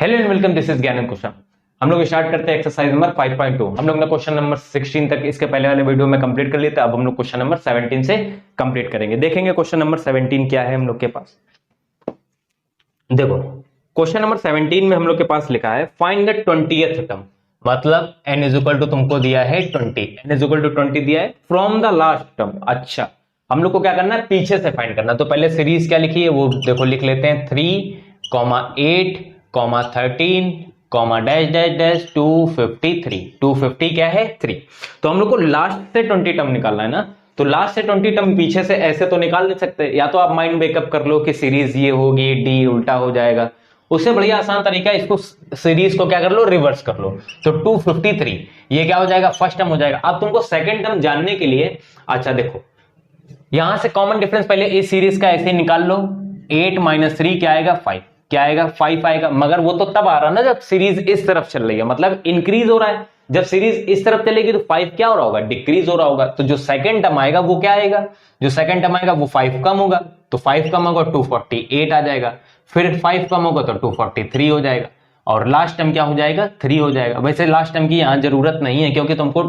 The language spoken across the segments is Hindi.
Hello and welcome, this is Gyanand Kushal. हम लोग स्टार्ट करते हैं एक्सरसाइज नंबर 5.2। हम लोग ने क्वेश्चन नंबर 16 तक इसके पहले वाले वीडियो में कंप्लीट कर लिया था। अब हम लोग क्वेश्चन नंबर 17 से कंप्लीट करेंगे। देखेंगे क्वेश्चन नंबर 17 क्या है हम लोग के पास। देखो क्वेश्चन नंबर 17 में हम लोग के पास लिखा है फाइंड द 20th टर्म। मतलब n इज इक्वल टू तुमको दिया है 20, n इज इक्वल टू 20 दिया है फ्रॉम द लास्ट टर्म। अच्छा, हम लोग को क्या करना है, पीछे से फाइंड करना। तो पहले सीरीज क्या लिखी है वो देखो, लिख लेते हैं 3, 8, 13, डैश डैश डैश 253। 250 क्या है 3। तो हम लोग को लास्ट से 20 टर्म निकालना है ना। तो लास्ट से 20 टर्म पीछे से ऐसे तो निकाल नहीं सकते। या तो आप माइंड बेकअप कर लो कि सीरीज ये होगी, डी उल्टा हो जाएगा। उससे बढ़िया आसान तरीका है, इसको सीरीज को क्या कर लो, रिवर्स कर लो। तो 253 ये क्या हो जाएगा, फर्स्ट टर्म हो जाएगा। अब तुमको सेकंड टर्म जानने के लिए, अच्छा देखो यहां से कॉमन डिफरेंस पहले इस सीरीज का ऐसे निकाल लो। 8 - 3 क्या आएगा 5, क्या आएगा 5 आएगा। मगर वो तो तब आ रहा ना जब सीरीज इस तरफ चल रही है, मतलब इंक्रीज हो रहा है। जब सीरीज इस तरफ चलेगी तो 5 क्या हो रहा होगा, डिक्रीज हो रहा होगा। तो जो सेकंड टर्म आएगा वो क्या आएगा, जो सेकंड टर्म आएगा वो 5 कम होगा। तो 5 कम होगा 248 आ जाएगा। फिर 5 कम होगा तो 243 हो जाएगा। और लास्ट टर्म क्या हो जाएगा, 3 हो जाएगा। वैसे लास्ट टर्म की यहां जरूरत नहीं है क्योंकि तुमको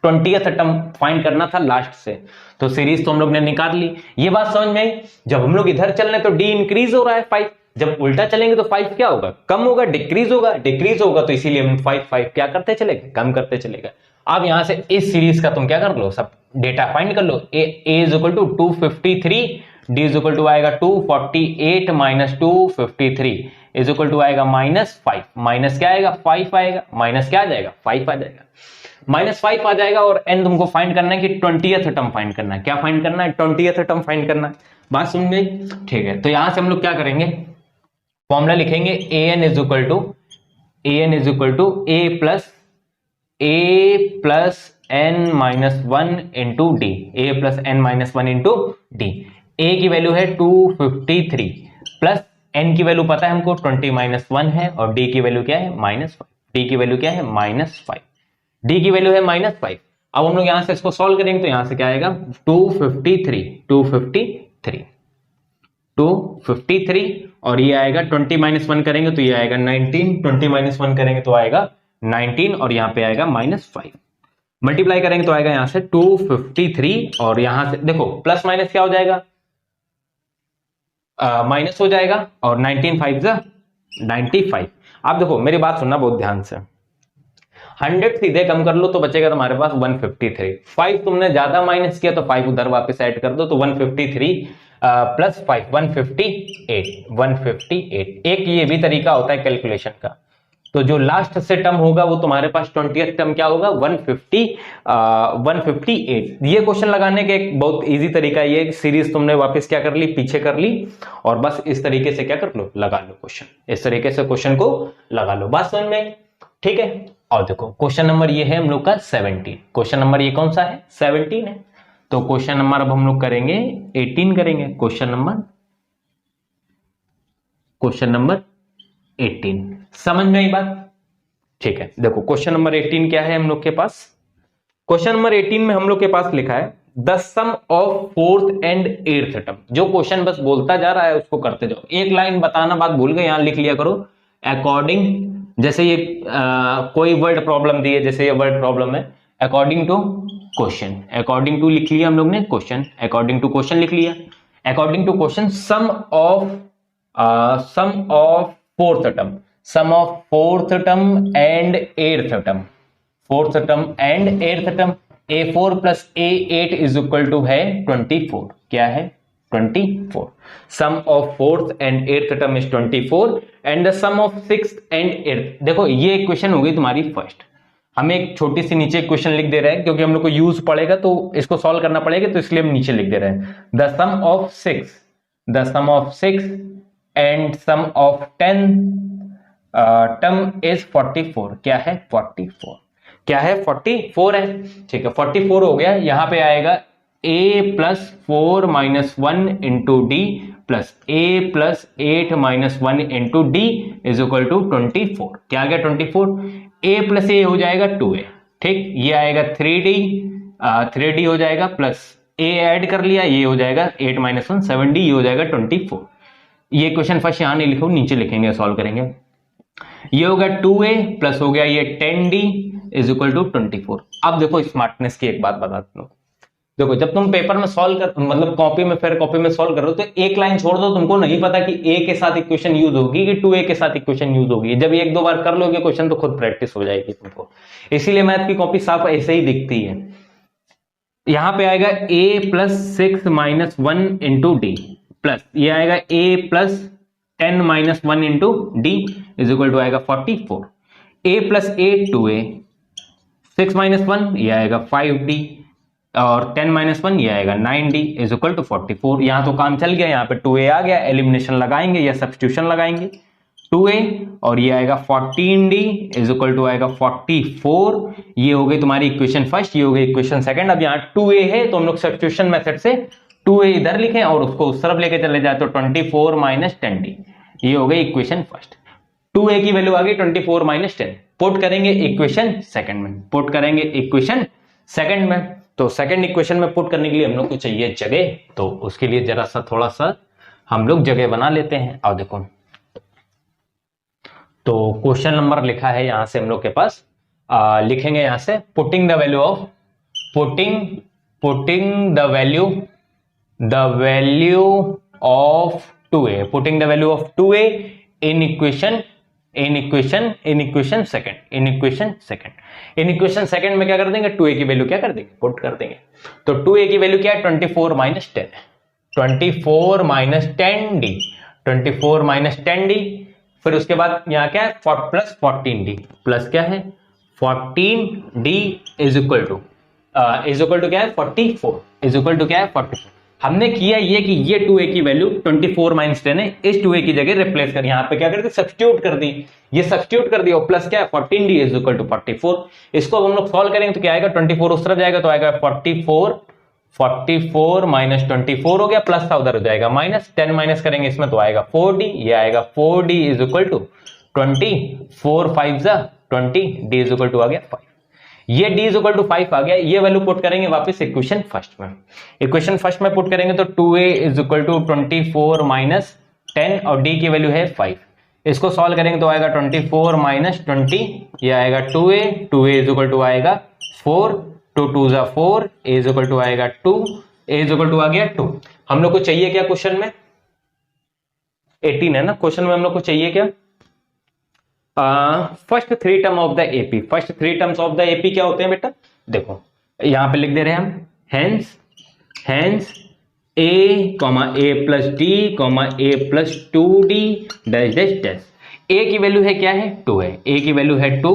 20th टर्म फाइंड करना था लास्ट से। तो सीरीज तो हम लोग ने निकाल ली। ये बात समझ में आई। जब हम लोग इधर चल रहे तो डी इंक्रीज हो रहा है 5, जब उल्टा चलेंगे तो 5 क्या होगा, कम होगा, डिक्रीज होगा। डिक्रीज होगा तो इसीलिए हम 5 क्या करते चलेगा, कम करते चलेगा। अब यहां से इस सीरीज का तुम क्या कर लो, सब डेटा फाइंड कर लो। A is equal to 253, d is equal to आएगा 248 माइनस 253 इज इक्वल टू आएगा -5। माइनस क्या आएगा 5 आएगा, माइनस क्या आ जाएगा 5 आ जाएगा, -5 आ जाएगा। और एन तुमको फाइंड करना है कि 20th टर्म फाइंड करना है। क्या फाइंड करना है, 20th टर्म फाइंड करना है। बात समझ में, ठीक है। तो यहां से हम लोग क्या करेंगे, फॉर्मूला लिखेंगे an is equal to a plus n minus 1 into d, a plus n minus 1 into d. A की वैल्यू है 253 प्लस n की वैल्यू पता है हमको 20 - 1 है, और डी की वैल्यू क्या है -5। डी की वैल्यू क्या है -5, डी की वैल्यू है -5। अब हम लोग यहां से इसको सॉल्व करेंगे तो यहां से क्या आएगा 253 और ये आएगा 20 - 1 करेंगे तो ये आएगा 19, 20 - 1 करेंगे तो आएगा 19 और यहां पे आएगा -5। मल्टीप्लाई करेंगे तो आएगा यहां से 253 और यहां से देखो प्लस माइनस क्या हो जाएगा, माइनस हो जाएगा। और 19 5 95। आप देखो मेरी बात सुनना बहुत ध्यान से, 100 सीधे कम कर लो तो बचेगा तुम्हारे पास 153। 5 तुमने ज्यादा माइनस किया तो 5 उधर वापस ऐड कर दो तो 153 प्लस 5 158। एक ये भी तरीका होता है कैलकुलेशन का। तो जो लास्ट से टर्म होगा वो तुम्हारे पास 20th टर्म क्या होगा 158। ये क्वेश्चन लगाने का एक बहुत इजी तरीका ये है, सीरीज तुमने वापस क्या कर ली, पीछे कर ली और बस इस तरीके से क्या कर लो, लगा लो क्वेश्चन। इस तरीके से क्वेश्चन को लगा लो। बात समझ में, ठीक है। और देखो क्वेश्चन नंबर ये है हम लोग का 17। क्वेश्चन नंबर ये कौन सा है, 17 है। तो क्वेश्चन नंबर अब हम लोग करेंगे 18 करेंगे। क्वेश्चन नंबर 18 समझ में आई बात, ठीक है। देखो क्वेश्चन नंबर 18 क्या है हम लोग के पास। क्वेश्चन नंबर 18 में हम लोग के पास लिखा है the sum of 4th and 8th term. जो क्वेश्चन बस बोलता जा रहा है उसको करते जाओ। एक लाइन बताना बात भूल गए, यहां लिख लिया करो अकॉर्डिंग। जैसे ये कोई वर्ड प्रॉब्लम दी है, जैसे ये वर्ड प्रॉब्लम है according to question, according to लिख लिया हम लोग ने क्वेश्चन, अकॉर्डिंग टू क्वेश्चन लिख लिया। According to question sum of 4th term, sum of 4th term and 8th term, 4th term and 8th term. A4 plus A8 is equal to है 24। क्या है 24। Sum of 4th and 8th term is 24 and the sum of 6th and 8th। देखो ये इक्वेशन होगी तुम्हारी फर्स्ट। हमें एक छोटी सी नीचे इक्वेशन लिख दे रहे हैं क्योंकि हम लोग को यूज पड़ेगा तो इसको सॉल्व करना पड़ेगा, तो इसलिए हम नीचे लिख दे रहे हैं the sum of 6 and sum of 10 term is 44। क्या है 44, क्या है 44 है, ठीक है। 44 हो गया। यहां पे आएगा a plus 4 minus 1 into d plus a plus 8 minus 1 into d is equal to 24। क्या आ गया 24। a प्लस a हो जाएगा 2a, ठीक। ये आएगा 3d हो जाएगा प्लस a ऐड कर लिया, ये हो जाएगा 8 माइनस 1 7d, ये हो जाएगा 24। ये क्वेश्चन फर्स्ट यहां नहीं लिखो, नीचे लिखेंगे, सॉल्व करेंगे। ये हो गया 2a प्लस हो गया ये 10d इज इक्वल टू 24। अब देखो स्मार्टनेस की एक बात बताता हूं, देखो जब तुम पेपर में सॉल्व कर मतलब कॉपी में फिर कॉपी में सॉल्व करो तो एक लाइन छोड़ दो, तुमको नहीं पता कि a के साथ इक्वेशन यूज होगी कि 2a के साथ इक्वेशन यूज होगी। जब एक दो बार कर लोगे क्वेश्चन तो खुद प्रैक्टिस हो जाएगी तुमको, इसीलिए मैथ की कॉपी साफ ऐसे ही दिखती है। यहां पे आएगा a plus 6 minus 1 into d plus ये आएगा a plus 10 minus 1 into d is equal to आएगा 44। a प्लस 8 2a 6 माइनस 1 ये आएगा 5d और 10 माइनस 1 ये आएगा 9d इज इक्वल टू 44। यहां तो काम चल गया, यहाँ पे 2a आ गया, एलिमिनेशन लगाएंगे या सब्स्टिट्यूशन लगाएंगे 2a और ये आएगा 14d इज इक्वल टू आएगा 44। ये हो गई तुम्हारी इक्वेशन फर्स्ट, ये हो गई इक्वेशन सेकंड। अब यहाँ 2a है तो हम लोग सब्स्टिट्यूशन मेथड से 2a इधर लिखें और उसको उस तरफ लेके चले जाए तो 24 माइनस 10d, ये हो गई इक्वेशन फर्स्ट। 2a की वैल्यू आ गई 24 माइनस 10, पुट करेंगे इक्वेशन सेकंड में, पुट करेंगे इक्वेशन सेकंड में। तो सेकंड इक्वेशन में पुट करने के लिए हम लोग को चाहिए जगह, तो उसके लिए जरा सा थोड़ा सा हम लोग जगह बना लेते हैं। अब देखो तो क्वेश्चन नंबर लिखा है यहां से हम लोग के पास, लिखेंगे यहां से putting the value of putting the value of 2a, putting the value of 2a in equation second. In equation second में क्या कर देंगे, 2a की वैल्यू क्या कर देंगे, पुट कर देंगे। तो 2a की वैल्यू क्या है 24 minus 10, 24 minus 10d, 24 minus 10d। फिर उसके बाद यहाँ क्या है प्लस 14d, प्लस क्या है 14d इज इक्वल टू क्या है 44, इज इक्वल टू क्या है 44। हमने किया ये कि ये 2a की वैल्यू 24 माइनस 10 है, इस 2a की जगह रिप्लेस कर यहाँ पे क्या कर दी सब्स्टिट्यूट कर दी, ये सब्स्टिट्यूट कर दिया और प्लस क्या है 14d इज इक्वल टू 44। इसको अब हम लोग सॉल्व करेंगे तो क्या आएगा 24 उस तरफ जाएगा तो आएगा 44 माइनस 24 हो गया, प्लस था उधर हो जाएगा माइनस, 10 माइनस करेंगे इसमें तो आएगा 4d, ये आएगा 4d is equal to 20, 4 5 20, d is equal to आ गया 5। ये d इज इक्वल टू 5 आ गया, ये वैल्यू पुट करेंगे वापस इक्वेशन फर्स्ट में। इक्वेशन फर्स्ट में पुट करेंगे तो 2a is equal to 24 minus 10 और d की वैल्यू है 5। इसको सॉल्व करेंगे तो आएगा 24 माइनस 20, ये आएगा 2a इज इक्वल टू आएगा 4, 2 2 जा 4, a इज इक्वल टू आएगा 2, a इज इक्वल टू आ गया 2। हम लोग को चाहिए क्या क्वेश्चन में 18 है ना, क्वेश्चन में हम लोग को चाहिए क्या first 3 term of the AP. First 3 terms of the AP क्या होते हैं बेटा, देखो यहां पे लिख दे रहे हैं हम hence a plus d a plus 2d dash dash dash. a की वैल्यू है क्या है 2 है, a की वैल्यू है 2,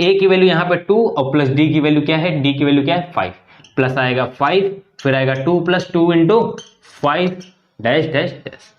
a की वैल्यू यहां पे 2 और प्लस d की वैल्यू क्या है, d की वैल्यू क्या है 5, प्लस आएगा 5 फिर आएगा 2 plus 2 into 5 dash dash dash,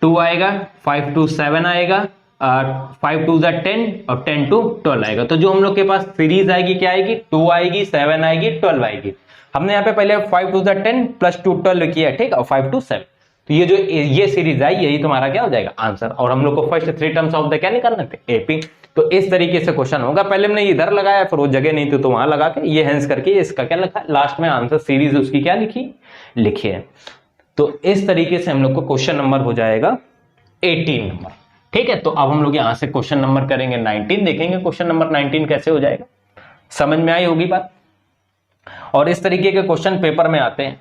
2 आएगा 5 2 7 आएगा, 5 2 10 और 10 2 12 आएगा। तो जो हम लोग के पास सीरीज आएगी क्या आएगी 2 आएगी 7 आएगी 12 आएगी। हमने यहाँ पे पहले 5 2 10 प्लस 2 12 किया ठीक, और 5 2 7, तो ये जो ये सीरीज आई यही तुम्हारा क्या हो जाएगा आंसर। और हम लोग को फर्स्ट 3 टर्म्स ऑफ द क्या निकालना थे एपी। तो इस तरीके से क्वेश्चन होगा, पहले हमने इधर लगाया फिर वो जगह नहीं थी तो वहां लगा के ये हेंस करके इसका क्या लिखा लास्ट में आंसर सीरीज उसकी क्या लिखी है। तो इस तरीके से हम लोग को क्वेश्चन नंबर हो जाएगा 18 नंबर, ठीक है। तो अब हम लोग यहां से क्वेश्चन नंबर करेंगे 19, देखेंगे क्वेश्चन नंबर 19 कैसे हो जाएगा। समझ में आई होगी बात। और इस तरीके के क्वेश्चन पेपर में आते हैं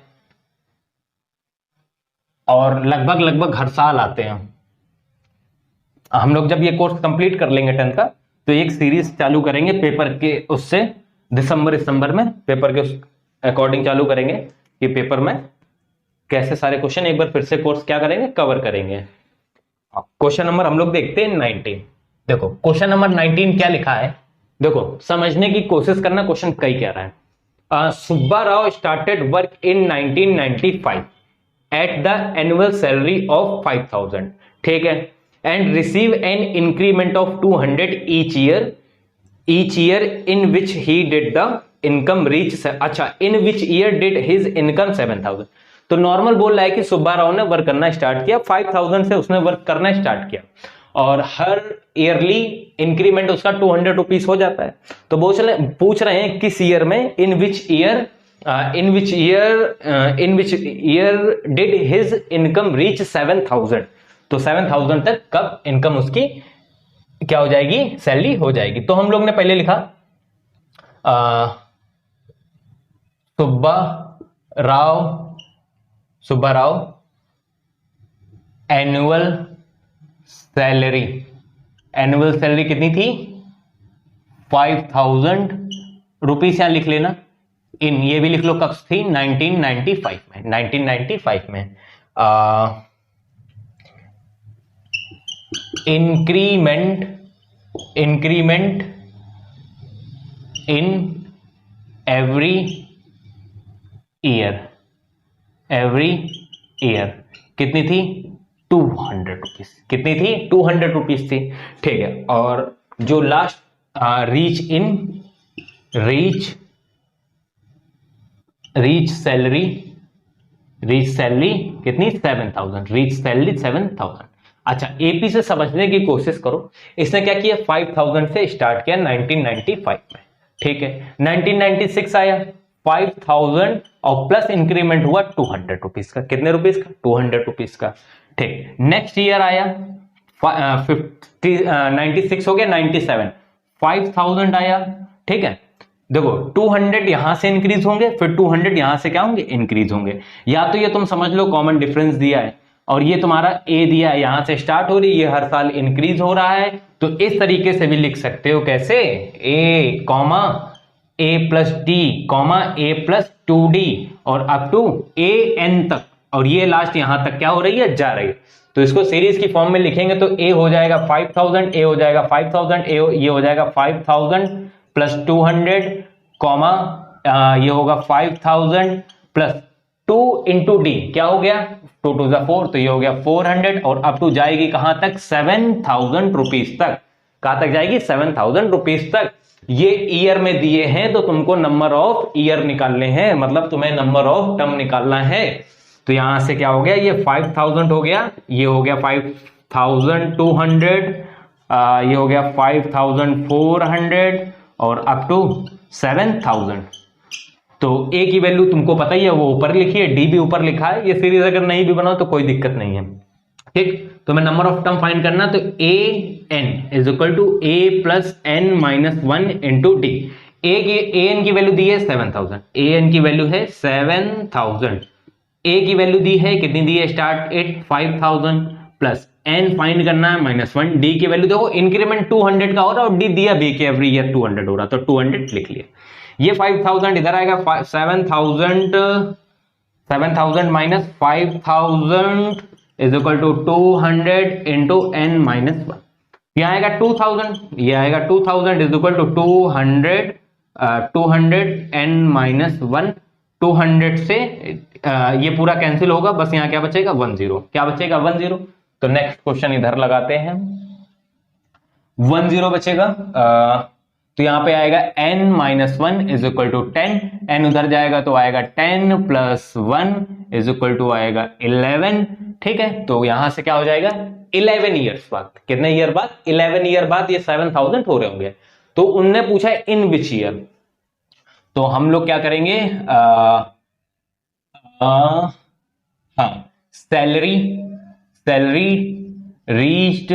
और लगभग हर साल आते हैं। हम लोग जब ये कोर्स कंप्लीट कर लेंगे 10th का तो एक सीरीज चालू करेंगे पेपर के उससे, दिसंबर में पेपर के अकॉर्डिंग चालू करेंगे कि पेपर में कैसे सारे क्वेश्चन एक बार फिर से कोर्स क्या करेंगे कवर करेंगे। क्वेश्चन नंबर हम लोग देखते हैं 19। देखो क्वेश्चन नंबर 19 क्या लिखा है, देखो समझने की कोशिश करना क्वेश्चन कई कह रहा है। Subba Rao started work in 1995 at the annual salary of 5000, ठीक है, and receive an increment of 200 each year in which he did the income reach, अच्छा in which year did his income 7000। तो नॉर्मल बोल रहा है कि सुब्बा राव ने वर्क करना स्टार्ट किया, 5000 से उसने वर्क करना स्टार्ट किया और हर ईयरली इंक्रीमेंट उसका 200 रुपीज हो जाता है। तो पूछ रहे हैं किस ईयर में, in which year did his income reach 7000। तो 7000 तक कब इनकम उसकी क्या हो जाएगी, सैलरी हो जाएगी। तो हम लोग ने पहले लिखा Subba Rao annual salary, annual salary कितनी थी, 5,000 रुपीज। यहां लिख लेना, इन ये भी लिख लो कब थी, 1995 में, 1995 में। इंक्रीमेंट इन एवरी ईयर कितनी थी, 200 रुपीज। कितनी थी, 200 रुपीज थी, ठीक है। और जो लास्ट रीच सैलरी कितनी, 7,000, रीच सैलरी 7,000। अच्छा, एपी से समझने की कोशिश करो, इसने क्या किया, 5,000 से स्टार्ट किया 1995 में, ठीक है। 1996 आया 5,000 और प्लस इंक्रीमेंट हुआ 200 रुपीज का, कितने रुपीज का, 200 रुपीज का, ठीक। नेक्स्ट ईयर आया 96 हो गया 97, 5,000 आया, ठीक है। देखो 200 यहां से इंक्रीज होंगे, फिर 200 यहां से क्या होंगे, इंक्रीज होंगे। या तो ये तुम समझ लो कॉमन डिफरेंस दिया है और ये तुम्हारा ए दिया है, यहां से स्टार्ट हो रही, ये हर साल इंक्रीज हो रहा है, तो इस तरीके से भी लिख सकते हो, कैसे, ए कॉमा ए प्लस डी कॉमा ए प्लस 2D और अप टू ए एन तक, और ये लास्ट यहां तक क्या हो रही है, जा रही है। तो इसको सीरीज की फॉर्म में लिखेंगे तो ए हो जाएगा 5,000, ए हो जाएगा 5,000, ये हो जाएगा 5,000 प्लस 200 कॉमा ये होगा 5,000 प्लस 2 इंटू डी, क्या हो गया, 2 2 4, तो ये हो गया 400 और अप टू जाएगी कहां तक, 7,000 रुपीज तक। कहां तक जाएगी, 7,000 रुपीज तक। ये ईयर में दिए हैं तो तुमको नंबर ऑफ ईयर निकालने हैं, मतलब तुम्हें नंबर ऑफ टर्म निकालना है। तो यहां से क्या हो गया, ये 5,000 हो गया, ये हो गया 5,200, ये हो गया 5,400 और अप टू 7,000। तो ए की वैल्यू तुमको पता ही है, वो ऊपर लिखी है, डी भी ऊपर लिखा है। ये सीरीज अगर नहीं भी बनाओ तो कोई दिक्कत नहीं है, ठीक। तो मैं नंबर ऑफ टर्म फाइंड करना, तो a n is equal to a plus n minus 1 into d. A n की वैल्यू दी है 7,000, ए एन की वैल्यू है 7,000, ए की वैल्यू दी है कितनी दी है, start at 5,000 plus n find करना है -1, डी की वैल्यू देखो इंक्रीमेंट 200 का हो रहा है और डी दिया भी कि एवरी ईयर 200 हो रहा, तो 200 लिख लिया। ये 5,000 इधर आएगा, 7,000 minus 5,000 is equal to 200 into n minus 1। यहां आएगा 2,000, ये आएगा 2,000 is equal to 200 n minus 1। 200 से ये पूरा कैंसिल होगा, बस यहां क्या बचेगा, 10, क्या बचेगा, 10। तो नेक्स्ट क्वेश्चन इधर लगाते हैं, 10 बचेगा। तो यहां पे आएगा n minus 1 is equal to 10, n उधर जाएगा तो आएगा 10 प्लस 1 इज इक्वल टू आएगा 11, ठीक है। तो यहां से क्या हो जाएगा, 11 ईयर्स बाद, कितने ईयर बाद, 11 ईयर बाद ये 7,000 हो रहे होंगे। तो उनने पूछा है इन विच ईयर, तो हम लोग क्या करेंगे, हाँ, सैलरी रीच्ड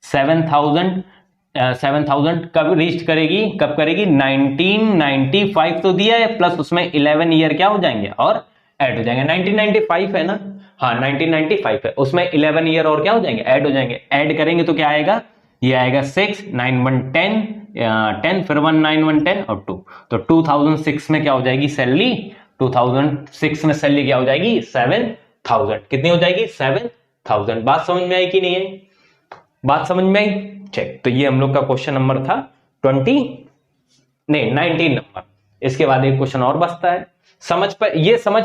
7,000 कब रीच करेगी, कब करेगी, 1995 तो दिया है, प्लस उसमें 11 ईयर क्या हो जाएंगे और ऐड हो जाएंगे। 1995 है ना, हाँ 1995 है, उसमें 11 ईयर और क्या हो जाएंगे, ऐड हो जाएंगे। ऐड करेंगे तो क्या आएगा, ये आएगा 6 9 1 10 10 फिर 1 9 1 10 और 2, तो 2006 में क्या हो जाएगी सैलरी, 2006 में सैलरी क्या हो जाएगी, 7,000। कितनी हो जाएगी, 7,000। बात समझ में आई कि नहीं है, बात समझ में आई, चेक। तो ये हम लोग का क्वेश्चन नंबर था 19 नंबर। इसके बाद एक क्वेश्चन और बचता है, समझ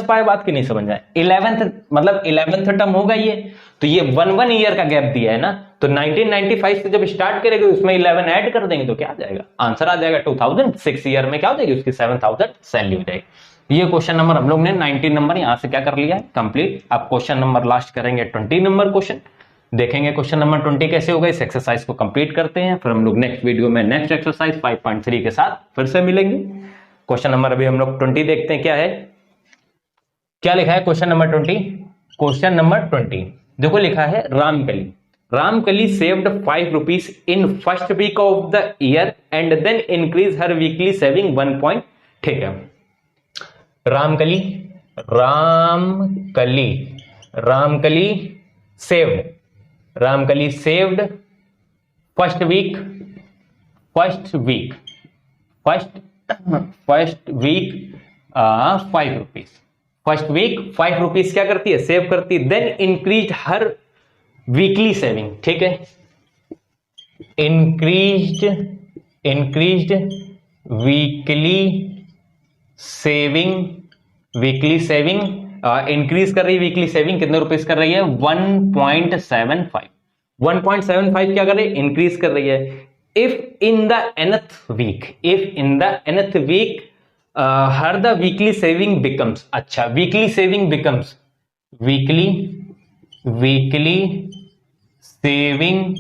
पाए बात की नहीं समझ आए, 11th मतलब 11th टर्म होगा ये, तो ये 1 ईयर का गैप दिया है ना, तो 1995 से जब स्टार्ट करेंगे उसमें 11 ऐड कर देंगे तो क्या आ जाएगा, आंसर आ जाएगा 2006 ईयर में क्या हो जाएगी उसकी 7,000 सैलरी हो जाएगी। ये क्वेश्चन नंबर हम लोग ने 19 नंबर यहां से क्या कर लिया है, कंप्लीट। अब क्वेश्चन नंबर लास्ट करेंगे 20 नंबर क्वेश्चन, देखेंगे क्वेश्चन नंबर 20 कैसे होगा। इस एक्सरसाइज को कंप्लीट करते हैं, फिर हम लोग नेक्स्ट वीडियो में नेक्स्ट एक्सरसाइज 5.3 के साथ फिर से मिलेंगे। क्वेश्चन नंबर अभी हम लोग 20 देखते हैं क्या है, क्या लिखा है क्वेश्चन नंबर 20। क्वेश्चन नंबर 20, देखो लिखा है Ramkali, Ramkali saved 5 rupees in first week of the year and then increase her weekly saving 1 point. ठीक है, Ramkali Ramkali Ramkali saved, Ramkali saved first week first week 5 rupees, first week 5 rupees क्या करती है, सेव करती है। Then increase her weekly saving, ठीक है, increased weekly saving, weekly saving increase कर रही है, वीकली सेविंग कितने रुपीज कर रही है, 1.75, 1.75 क्या कर रही है, इंक्रीज कर रही है। If in the nth week her the weekly saving becomes, अच्छा weekly saving becomes, weekly saving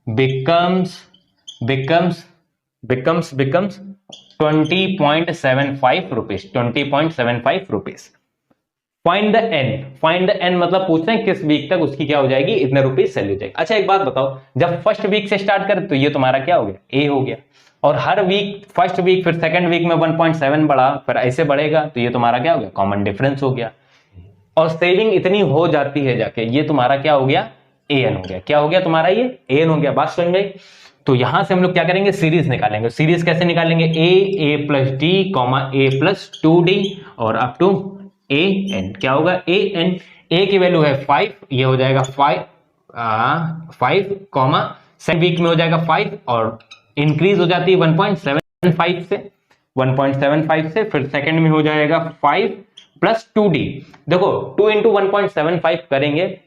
becomes 20.75 rupees, 20.75 rupees. Find the n मतलब पूछते हैं किस वीक तक उसकी क्या हो जाएगी, इतने रुपीज सेल हो जाएगी। अच्छा एक बात बताओ, जब फर्स्ट वीक से स्टार्ट करें तो ये तुम्हारा क्या हो गया, ए हो गया, और हर वीक फर्स्ट वीक फिर सेकंड वीक में 1.7 बढ़ा, फिर ऐसे बढ़ेगा तो ये तुम्हारा क्या हो गया, कॉमन डिफरेंस हो गया। और सेविंग इतनी हो जाती है जाके, ये तुम्हारा क्या हो गया, एन हो गया। क्या हो गया तुम्हारा, ये एन हो गया। बात समझ गई। तो यहां से हम लोग क्या करेंगे, सीरीज निकालेंगे। सीरीज कैसे निकालेंगे, ए प्लस डी कॉमा ए प्लस 2d और अप टू ए एन। क्या होगा, ए एन, ए की वैल्यू है 5, ये हो जाएगा 5 कॉमा सेकंड वीक में हो जाएगा 5 और इंक्रीज हो जाती है 1.75 से, 1.75 से फिर सेकंड में हो जाएगा 5 प्लस 2d। देखो 2 इंटू 1.75 करेंगे,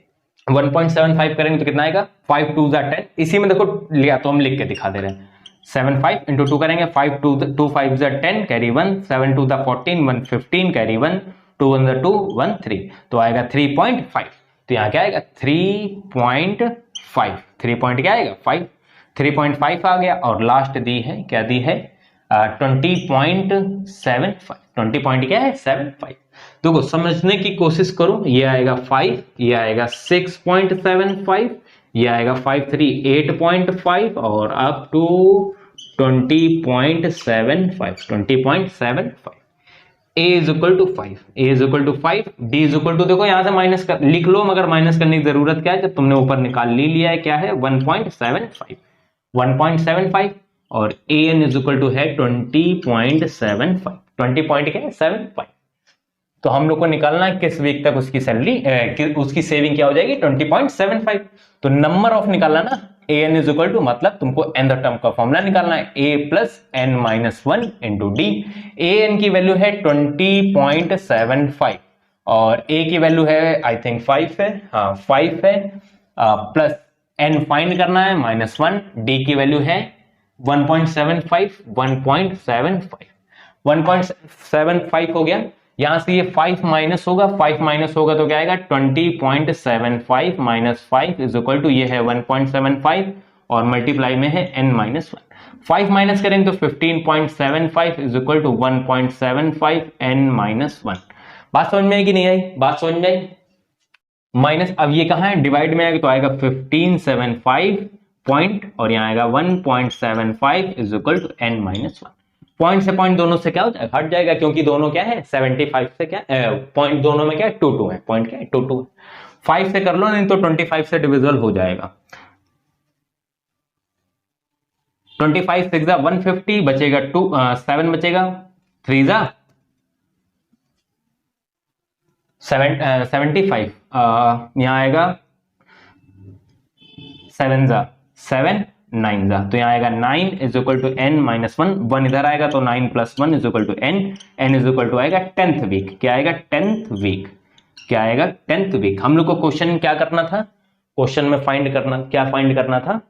1.75 करेंगे तो कितना आएगा, 5 2 10। इसी में देखो लिया तो हम लिख के दिखा दे रहे हैं, 7 5 इंटू 2 करेंगे, 5 2 5 10 कैरी 1, 7 2 14 1 15 कैरी 1, 2 1 2 1 3, तो आएगा 3.5। तो यहाँ क्या आएगा 3.5, 3 पॉइंट क्या आएगा 5, 3.5 आ गया। और लास्ट दी है, क्या दी है 20.75, 20 पॉइंट क्या है 75। देखो समझने की कोशिश करो, ये आएगा 5, ये आएगा 6.75, ये आएगा 5 3 8.5 और up to 20.75, 20.75। a is equal to 5, a is equal to 5, d is equal to, देखो यहां से माइनस कर लिख लो, मगर माइनस करने की जरूरत क्या है, जब तुमने ऊपर निकाल लिया है, क्या है 1.75, 1.75 और an इज इक्वल टू है 20.75, 20 पॉइंट क्या है 75। तो हम लोग को निकालना है किस वीक तक उसकी सैलरी उसकी सेविंग क्या हो जाएगी 20.75। तो नंबर ऑफ निकालना ना, an इज इक्वल टू मतलब तुमको nth टर्म का फॉर्मूला निकालना है, a plus n minus 1 into D. an की वैल्यू है 20.75 और a की वैल्यू है आई थिंक 5 है, हाँ 5 है, प्लस n फाइंड करना है माइनस 1, d की वैल्यू है 1.75, 1.75 हो गया। यहां से ये 5 माइनस होगा, 5 माइनस होगा तो क्या आएगा 20.75 माइनस 5 इज इक्वल टू, ये है 1.75 और मल्टीप्लाई में है n माइनस 1। 5 माइनस करेंगे तो 15.75 is equal to 1.75 n minus 1। बात समझ में आई कि नहीं आई, बात समझ में आई। माइनस अब ये कहां है, डिवाइड में आएगा तो आएगा 1575 पॉइंट और यहाँ आएगा 1.75 is equal to n minus 1। Point से पॉइंट दोनों से क्या हो जाएगा, हट जाएगा, क्योंकि दोनों क्या है 75 से क्या पॉइंट दोनों में क्या है 2 2 है, पॉइंट क्या है 2 2 है। 5 से कर लो, नहीं तो 25 से डिविजिबल हो जाएगा। 25 6 150 बचेगा 7 बचेगा, 3 75 यहाँ आएगा 7 7 9 तो यहाँ आएगा 9 is equal to n minus 1, 1 इधर आएगा तो 9 plus 1 is equal to n, n is equal to आएगा 10th वीक। क्या आएगा 10th वीक, क्या आएगा 10th वीक। हम लोग को क्वेश्चन क्या करना था, क्वेश्चन में फाइंड करना, क्या फाइंड करना था,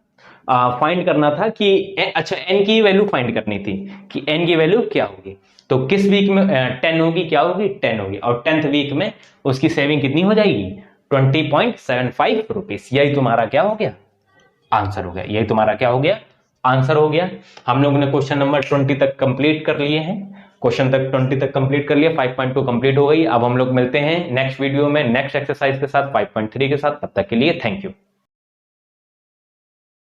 फाइंड करना था कि अच्छा n की वैल्यू फाइंड करनी थी कि n की वैल्यू क्या होगी। तो किस वीक में 10 होगी, क्या होगी 10 होगी, और 10th वीक में उसकी सेविंग कितनी हो जाएगी 20.75 रुपीज। यही तुम्हारा क्या हो गया आंसर हो गया, यही तुम्हारा क्या हो गया आंसर हो गया। हम लोगों ने क्वेश्चन नंबर 20 तक कंप्लीट कर लिए हैं। क्वेश्चन तक 20 तक कंप्लीट कर लिया, 5.2 कंप्लीट हो गई। अब हम लोग मिलते हैं नेक्स्ट वीडियो में नेक्स्ट एक्सरसाइज के साथ 5.3 के साथ। तब तक के लिए थैंक यू।